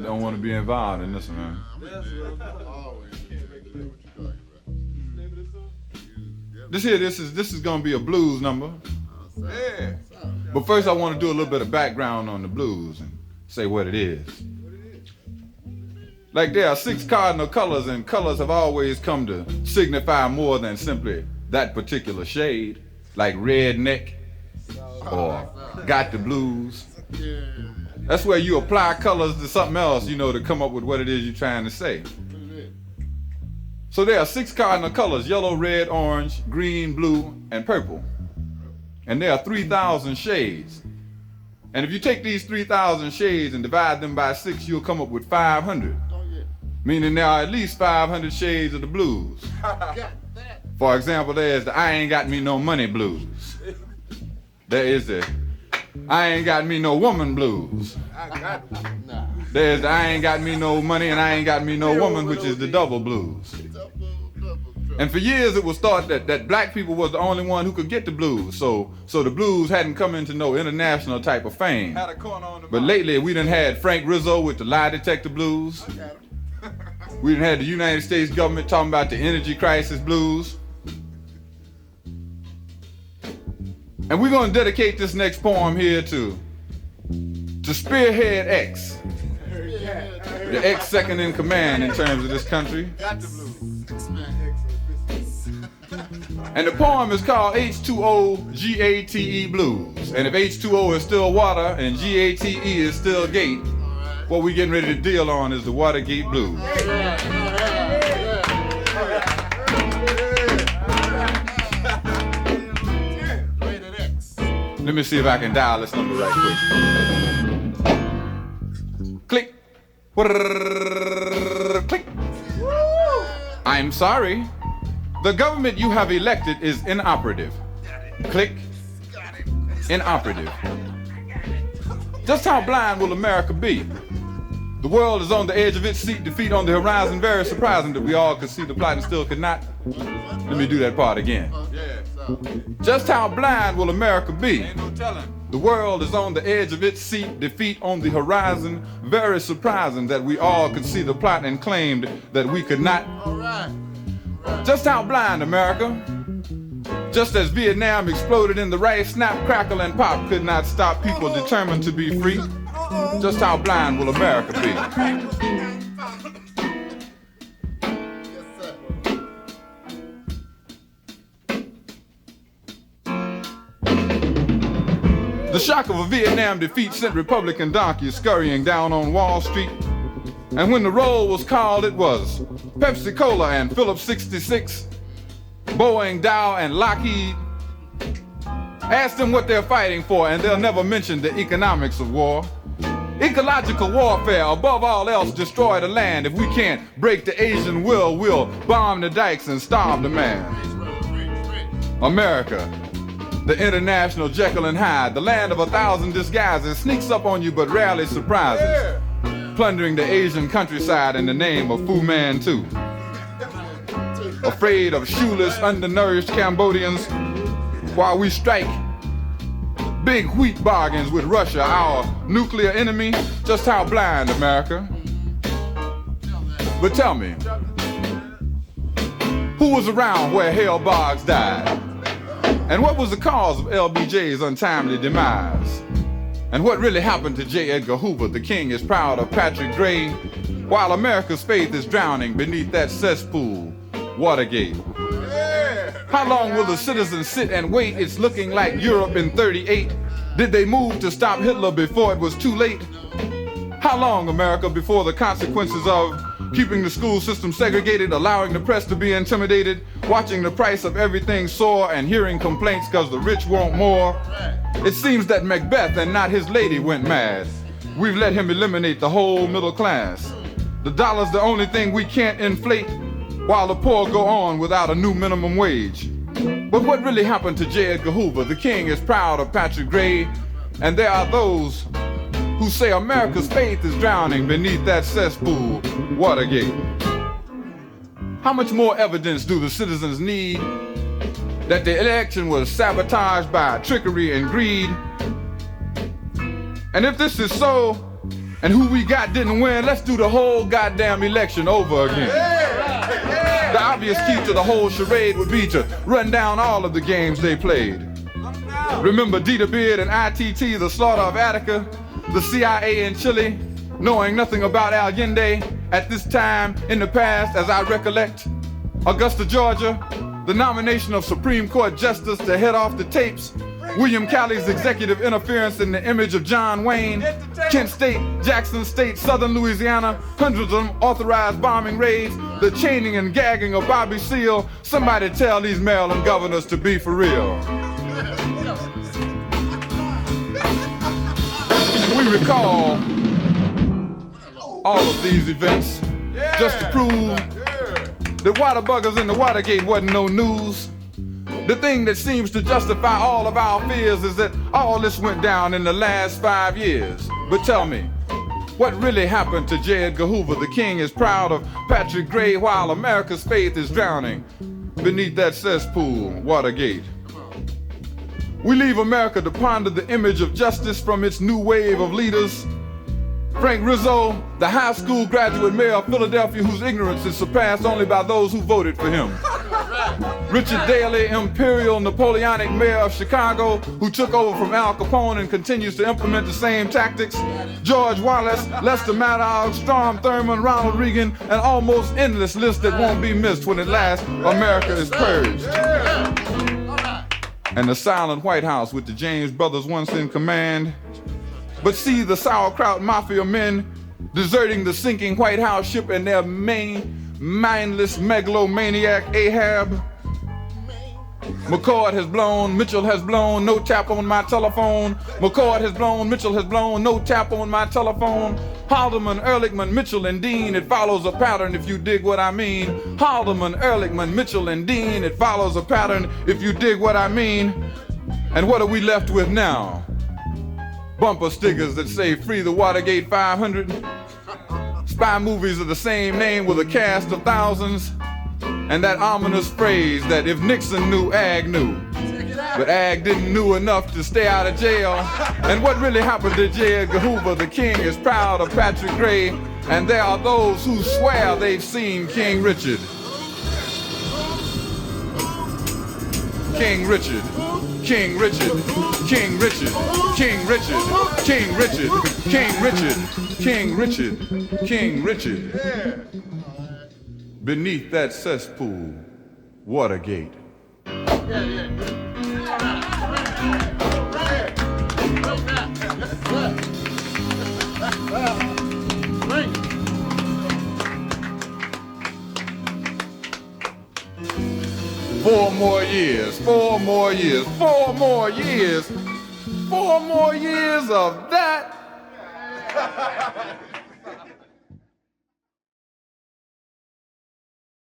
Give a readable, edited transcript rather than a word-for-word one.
Don't want to be involved in this one, man. This is gonna be a blues number. Yeah. But first I want to do a little bit of background on the blues and say what it is. Like there are 6 cardinal colors, and colors have always come to signify more than simply that particular shade, like redneck or got the blues. That's where you apply colors to something else, you know, to come up with what it is you're trying to say. So there are 6 cardinal colors: yellow, red, orange, green, blue, and purple. And there are 3,000 shades. And if you take these 3,000 shades and divide them by 6, you'll come up with 500. Meaning there are at least 500 shades of the blues. For example, there's the I ain't got me no money blues. There is the I ain't got me no woman blues. There's the I ain't got me no money and I ain't got me no woman, which is the double blues. And for years it was thought that black people was the only one who could get the blues. So the blues hadn't come into no international type of fame. But lately we done had Frank Rizzo with the lie detector blues. We done had the United States government talking about the energy crisis blues. And we're gonna dedicate this next poem here to Spearhead X. The X second in command in terms of this country. And the poem is called H2Ogate Blues. And if H2O is still water and GATE is still gate, what we getting ready to deal on is the Watergate Blues. Let me see if I can dial this number right quick. Click. Click. I'm sorry. The government you have elected is inoperative. Click. Inoperative. Just how blind will America be? The world is on the edge of its seat, defeat on the horizon. Very surprising that we all could see the plot and still could not. Let me do that part again. Just how blind will America be? The world is on the edge of its seat, defeat on the horizon. Very surprising that we all could see the plot and claimed that we could not. Just how blind, America? Just as Vietnam exploded in the rice, snap, crackle, and pop could not stop people determined to be free. Just how blind will America be? The shock of a Vietnam defeat sent Republican donkeys scurrying down on Wall Street. And when the roll was called, it was Pepsi Cola and Phillips 66, Boeing, Dow, and Lockheed. Ask them what they're fighting for, and they'll never mention the economics of war. Ecological warfare, above all else, destroy the land. If we can't break the Asian will, we'll bomb the dikes and starve the man. America, the international Jekyll and Hyde, the land of 1,000 disguises, sneaks up on you but rarely surprises. Plundering the Asian countryside in the name of Fu Manchu. Afraid of shoeless, undernourished Cambodians, while we strike big wheat bargains with Russia, our nuclear enemy. Just how blind, America? But tell me, who was around where Hale Boggs died? And what was the cause of LBJ's untimely demise? And what really happened to J. Edgar Hoover? The king is proud of Patrick Gray, while America's faith is drowning beneath that cesspool, Watergate. How long will the citizens sit and wait? It's looking like Europe in '38. Did they move to stop Hitler before it was too late? How long, America, before the consequences of keeping the school system segregated, allowing the press to be intimidated, watching the price of everything soar, and hearing complaints because the rich want more? It seems that Macbeth and not his lady went mad. We've let him eliminate the whole middle class. The dollar's the only thing we can't inflate, while the poor go on without a new minimum wage. But what really happened to J. Edgar Hoover? The king is proud of Patrick Gray, and there are those who say America's faith is drowning beneath that cesspool, Watergate. How much more evidence do the citizens need that the election was sabotaged by trickery and greed. And if this is so, and who we got didn't win, let's do the whole goddamn election over again. The obvious key to the whole charade would be to run down all of the games they played. Remember Dieter Beard and ITT, the slaughter of Attica, the CIA in Chile, knowing nothing about Allende at this time in the past, as I recollect. Augusta, Georgia, the nomination of Supreme Court Justice to head off the tapes. William Calley's executive interference in the image of John Wayne. Kent State, Jackson State, Southern Louisiana, hundreds of unauthorized bombing raids, the chaining and gagging of Bobby Seale. Somebody tell these Maryland governors to be for real. We recall all of these events just to prove that Waterbuggers in the Watergate wasn't no news. The thing that seems to justify all of our fears is that all this went down in the last 5 years. But tell me, what really happened to J. Edgar Hoover? The king is proud of Patrick Gray while America's faith is drowning beneath that cesspool, Watergate. We leave America to ponder the image of justice from its new wave of leaders. Frank Rizzo, the high school graduate mayor of Philadelphia whose ignorance is surpassed only by those who voted for him. Richard Daley, imperial Napoleonic mayor of Chicago who took over from Al Capone and continues to implement the same tactics. George Wallace, Lester Maddox, Strom Thurmond, Ronald Reagan, an almost endless list that won't be missed when at last America is purged. And the silent White House with the James brothers once in command. But see the sauerkraut mafia men deserting the sinking White House ship and their mindless megalomaniac Ahab. McCord has blown, Mitchell has blown, no tap on my telephone. McCord has blown, Mitchell has blown, no tap on my telephone. Haldeman, Ehrlichman, Mitchell, and Dean, it follows a pattern if you dig what I mean. Haldeman, Ehrlichman, Mitchell, and Dean, it follows a pattern if you dig what I mean. And what are we left with now? Bumper stickers that say free the Watergate 500. Spy movies of the same name with a cast of thousands. And that ominous phrase that if Nixon knew, Ag knew. But Ag didn't know enough to stay out of jail. And what really happened to J. Edgar Hoover? The king is proud of Patrick Gray. And there are those who swear they've seen King Richard. King Richard. King Richard, King Richard, King Richard, King Richard, King Richard, King Richard, King Richard. Beneath that cesspool, Watergate. 4 more years, 4 more years, 4 more years, 4 more years of that.